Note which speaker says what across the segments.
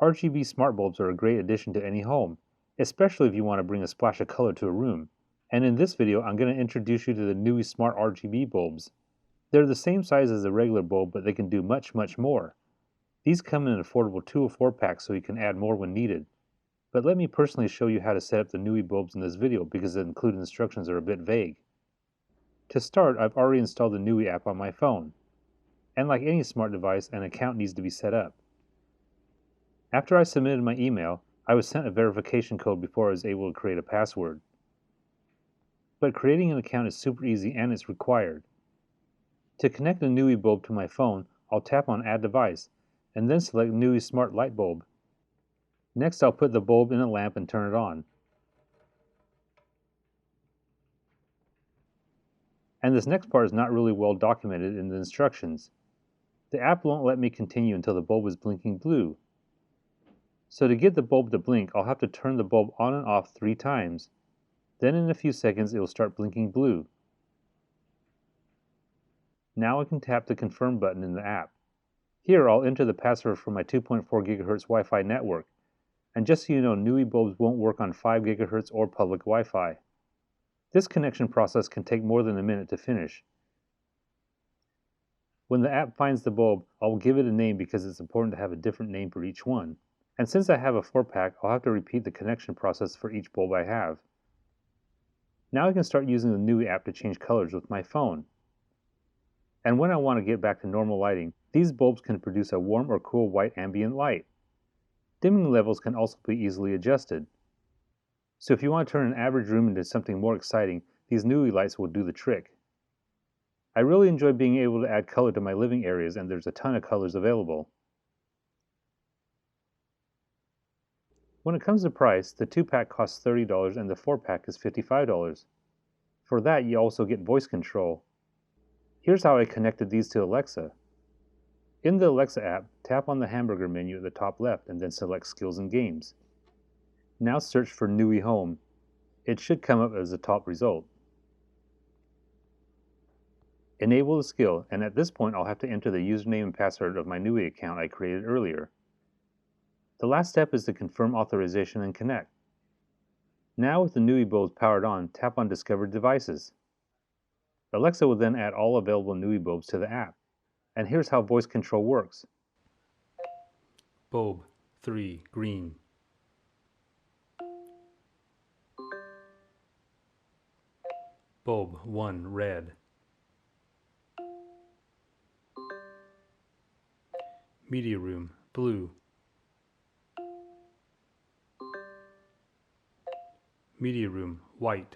Speaker 1: RGB smart bulbs are a great addition to any home, especially if you want to bring a splash of color to a room. And in this video, I'm going to introduce you to the Nooie Smart RGB bulbs. They're the same size as a regular bulb, but they can do much more. These come in an affordable 2 or 4 packs, so you can add more when needed. But let me personally show you how to set up the Nooie bulbs in this video because the included instructions are a bit vague. To start, I've already installed the Nooie app on my phone. And like any smart device, an account needs to be set up. After I submitted my email, I was sent a verification code before I was able to create a password. But creating an account is super easy and it's required. To connect the Nooie bulb to my phone, I'll tap on Add Device, and then select Nooie Smart Light Bulb. Next, I'll put the bulb in a lamp and turn it on. And this next part is not really well documented in the instructions. The app won't let me continue until the bulb is blinking blue. So to get the bulb to blink, I'll have to turn the bulb on and off 3 times. Then in a few seconds, it will start blinking blue. Now I can tap the Confirm button in the app. Here I'll enter the password for my 2.4 GHz Wi-Fi network. And just so you know, Nooie bulbs won't work on 5 GHz or public Wi-Fi. This connection process can take more than a minute to finish. When the app finds the bulb, I will give it a name because it's important to have a different name for each one. And since I have a 4-pack, I'll have to repeat the connection process for each bulb I have. Now I can start using the Nooie app to change colors with my phone. And when I want to get back to normal lighting, these bulbs can produce a warm or cool white ambient light. Dimming levels can also be easily adjusted. So if you want to turn an average room into something more exciting, these Nooie lights will do the trick. I really enjoy being able to add color to my living areas, and there's a ton of colors available. When it comes to price, the 2-pack costs $30 and the 4-pack is $55. For that, you also get voice control. Here's how I connected these to Alexa. In the Alexa app, tap on the hamburger menu at the top left and then select Skills and Games. Now search for Nooie Home. It should come up as the top result. Enable the skill, and at this point I'll have to enter the username and password of my Nooie account I created earlier. The last step is to confirm authorization and connect. Now with the Nooie bulbs powered on, tap on Discover Devices. Alexa will then add all available Nooie bulbs to the app. And here's how voice control works.
Speaker 2: Bulb 3 green. Bulb 1 red. Media room blue. Media room white.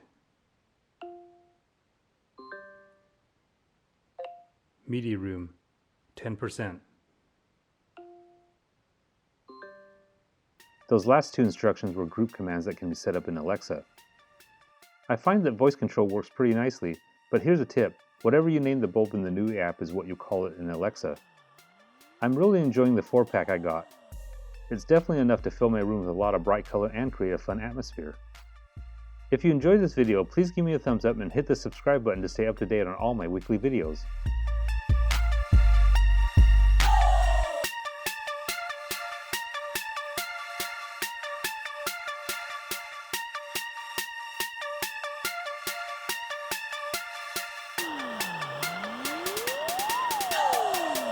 Speaker 2: Media room 10%.
Speaker 1: Those last 2 instructions were group commands that can be set up in Alexa. I find that voice control works pretty nicely, but here's a tip. Whatever you name the bulb in the Nooie app is what you call it in Alexa. I'm really enjoying the 4-pack I got. It's definitely enough to fill my room with a lot of bright color and create a fun atmosphere. If you enjoyed this video, please give me a thumbs up and hit the subscribe button to stay up to date on all my weekly videos.